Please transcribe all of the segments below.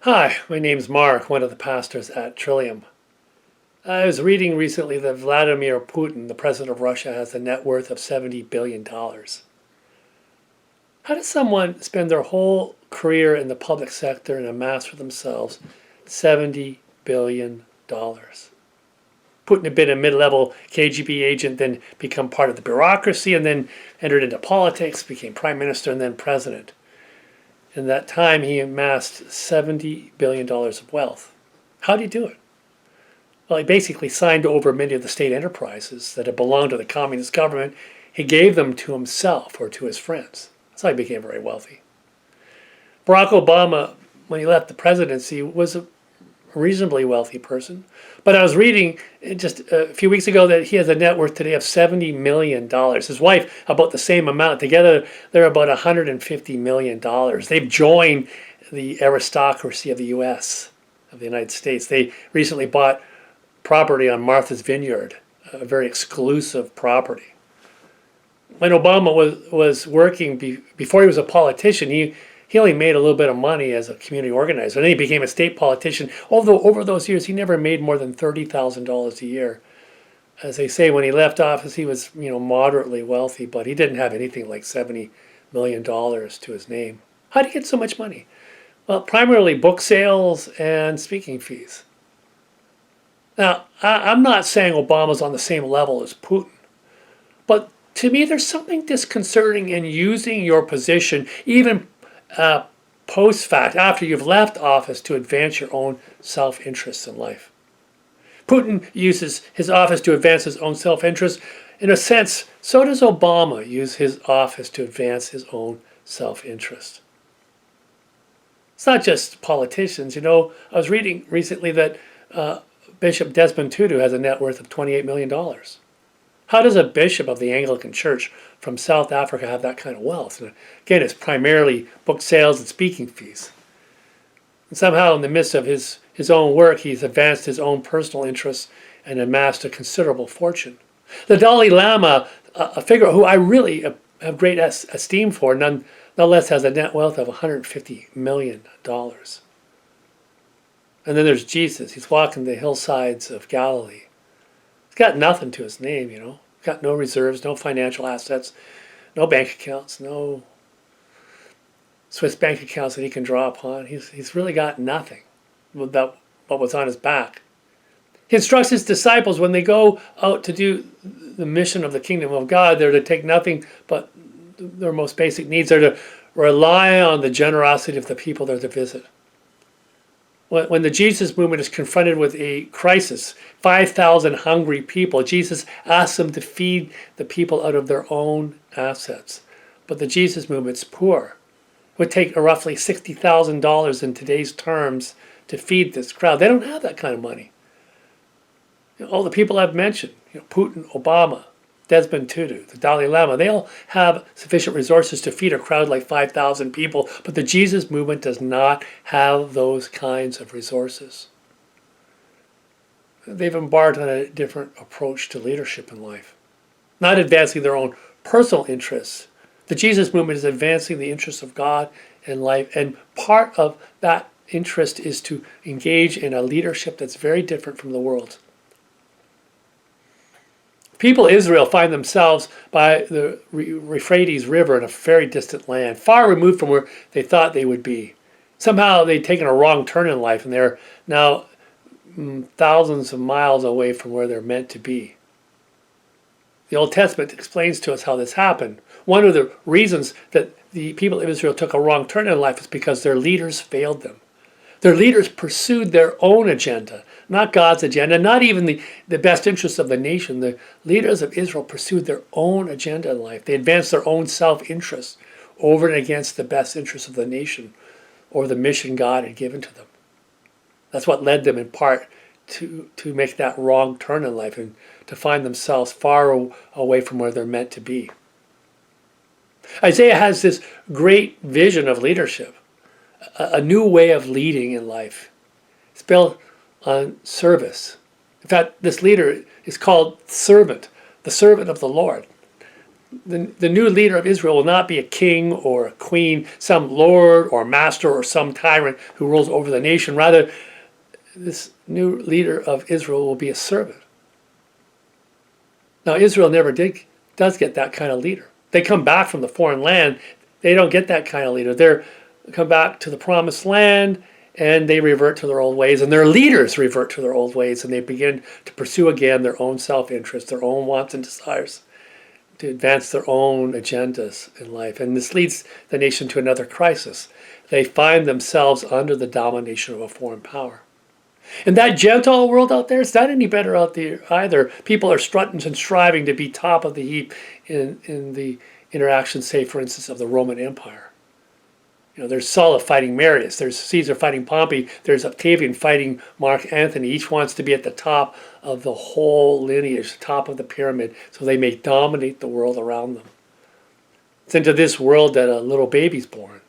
Hi, my name's Mark, one of the pastors at Trillium. I was reading recently that Vladimir Putin, the president of Russia, has a net worth of $70 billion. How does someone spend their whole career in the public sector and amass for themselves $70 billion? Putin had been a mid-level KGB agent, then become part of the bureaucracy, and then entered into politics, became prime minister, and then president. In that time, he amassed $70 billion of wealth. How did he do it? Well, he basically signed over many of the state enterprises that had belonged to the communist government. He gave them to himself or to his friends. That's how he became very wealthy. Barack Obama, when he left the presidency, was a reasonably wealthy person. But I was reading just a few weeks ago that he has a net worth today of $70 million. His wife, about the same amount. Together, they're about $150 million. They've joined the aristocracy of the U.S., of the United States. They recently bought property on Martha's Vineyard, a very exclusive property. When Obama was working, before he was a politician, he only made a little bit of money as a community organizer. And then he became a state politician. Although over those years, he never made more than $30,000 a year. As they say, when he left office, he was moderately wealthy, but he didn't have anything like $70 million to his name. How did he get so much money? Well, primarily book sales and speaking fees. Now, I'm not saying Obama's on the same level as Putin, but to me, there's something disconcerting in using your position, even post-fact, after you've left office, to advance your own self-interests in life. Putin uses his office to advance his own self-interest. In a sense, so does Obama use his office to advance his own self-interest. It's not just politicians. I was reading recently that Bishop Desmond Tutu has a net worth of $28 million. How does a bishop of the Anglican Church from South Africa have that kind of wealth? And again, it's primarily book sales and speaking fees. And somehow in the midst of his own work, he's advanced his own personal interests and amassed a considerable fortune. The Dalai Lama, a figure who I really have great esteem for, nonetheless has a net wealth of $150 million. And then there's Jesus. He's walking the hillsides of Galilee. He's got nothing to his name, Got no reserves, no financial assets, no bank accounts, no Swiss bank accounts that he can draw upon. He's really got nothing without what was on his back. He instructs his disciples when they go out to do the mission of the kingdom of God, they're to take nothing but their most basic needs. They're to rely on the generosity of the people they're to visit. When the Jesus movement is confronted with a crisis, 5,000 hungry people, Jesus asks them to feed the people out of their own assets. But the Jesus movement's poor. It would take roughly $60,000 in today's terms to feed this crowd. They don't have that kind of money. All the people I've mentioned, Putin, Obama, Desmond Tutu, the Dalai Lama, they all have sufficient resources to feed a crowd like 5,000 people, but the Jesus movement does not have those kinds of resources. They've embarked on a different approach to leadership in life, not advancing their own personal interests. The Jesus movement is advancing the interests of God in life, and part of that interest is to engage in a leadership that's very different from the world's. People of Israel find themselves by the Euphrates River in a very distant land, far removed from where they thought they would be. Somehow they'd taken a wrong turn in life, and they're now thousands of miles away from where they're meant to be. The Old Testament explains to us how this happened. One of the reasons that the people of Israel took a wrong turn in life is because their leaders failed them. Their leaders pursued their own agenda, not God's agenda, not even the best interests of the nation. The leaders of Israel pursued their own agenda in life. They advanced their own self-interest over and against the best interests of the nation or the mission God had given to them. That's what led them in part to make that wrong turn in life and to find themselves far away from where they're meant to be. Isaiah has this great vision of leadership, a new way of leading in life. It's built on service. In fact, this leader is called servant, the servant of the Lord. the new leader of Israel will not be a king or a queen, some lord or master or some tyrant who rules over the nation. Rather, this new leader of Israel will be a servant. Now, Israel never does get that kind of leader. They come back from the foreign land. They don't get that kind of leader. They come back to the promised land and they revert to their old ways. And their leaders revert to their old ways and they begin to pursue again their own self-interest, their own wants and desires, to advance their own agendas in life. And this leads the nation to another crisis. They find themselves under the domination of a foreign power. And that Gentile world out there, it's not any better out there either. People are strutting and striving to be top of the heap in the interaction, say, for instance, of the Roman Empire. You know, there's Sulla fighting Marius, there's Caesar fighting Pompey, there's Octavian fighting Mark Antony. Each wants to be at the top of the whole lineage, top of the pyramid, so they may dominate the world around them. It's into this world that a little baby's born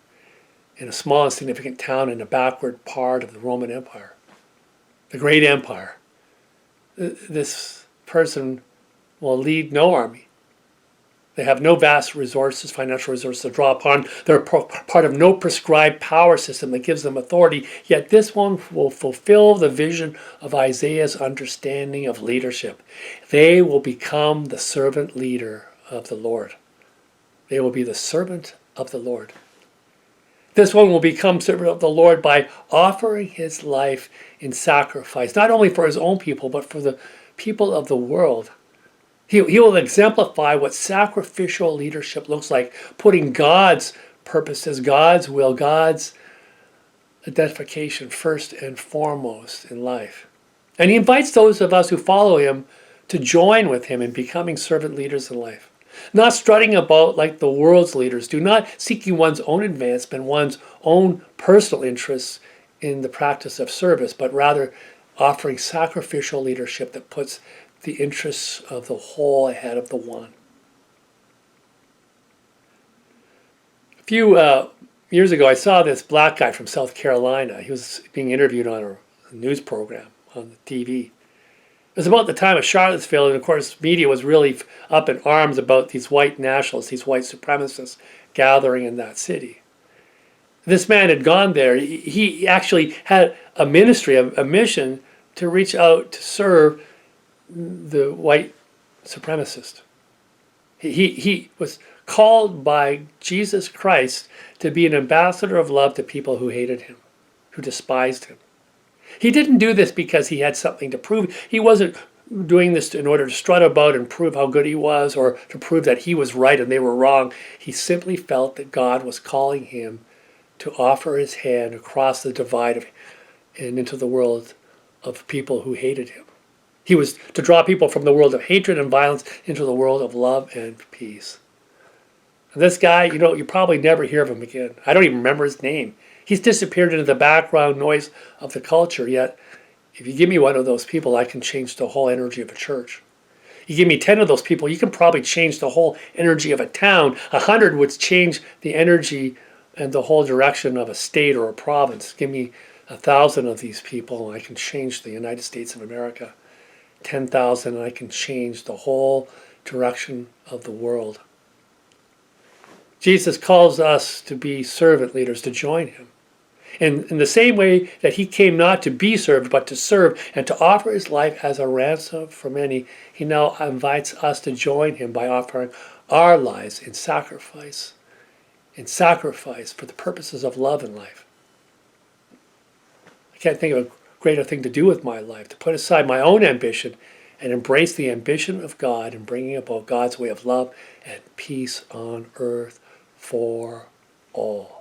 in a small, insignificant town in a backward part of the Roman Empire. The great empire. This person will lead no army. They have no vast resources, financial resources to draw upon. They're part of no prescribed power system that gives them authority. Yet this one will fulfill the vision of Isaiah's understanding of leadership. They will become the servant leader of the Lord. They will be the servant of the Lord. This one will become servant of the Lord by offering his life in sacrifice, not only for his own people, but for the people of the world. He will exemplify what sacrificial leadership looks like, putting God's purposes, God's will, God's identification first and foremost in life. And he invites those of us who follow him to join with him in becoming servant leaders in life. Not strutting about like the world's leaders do, not seeking one's own advancement, one's own personal interests in the practice of service, but rather offering sacrificial leadership that puts the interests of the whole ahead of the one. A few years ago, I saw this black guy from South Carolina. He was being interviewed on a news program on the TV. It was about the time of Charlottesville, and of course, media was really up in arms about these white nationalists, these white supremacists gathering in that city. This man had gone there. He actually had a ministry, a mission to reach out to serve the white supremacist. He was called by Jesus Christ to be an ambassador of love to people who hated him, who despised him. He didn't do this because he had something to prove. He wasn't doing this in order to strut about and prove how good he was or to prove that he was right and they were wrong. He simply felt that God was calling him to offer his hand across the divide and into the world of people who hated him. He was to draw people from the world of hatred and violence into the world of love and peace. And this guy, you probably never hear of him again. I don't even remember his name. He's disappeared into the background noise of the culture, yet if you give me one of those people, I can change the whole energy of a church. You give me 10 of those people, you can probably change the whole energy of a town. 100 would change the energy and the whole direction of a state or a province. Give me 1,000 of these people, and I can change the United States of America. 10,000, and I can change the whole direction of the world. Jesus calls us to be servant leaders, to join him. And in the same way that he came not to be served, but to serve and to offer his life as a ransom for many, he now invites us to join him by offering our lives in sacrifice for the purposes of love in life. I can't think of a greater thing to do with my life, to put aside my own ambition and embrace the ambition of God in bringing about God's way of love and peace on earth for all.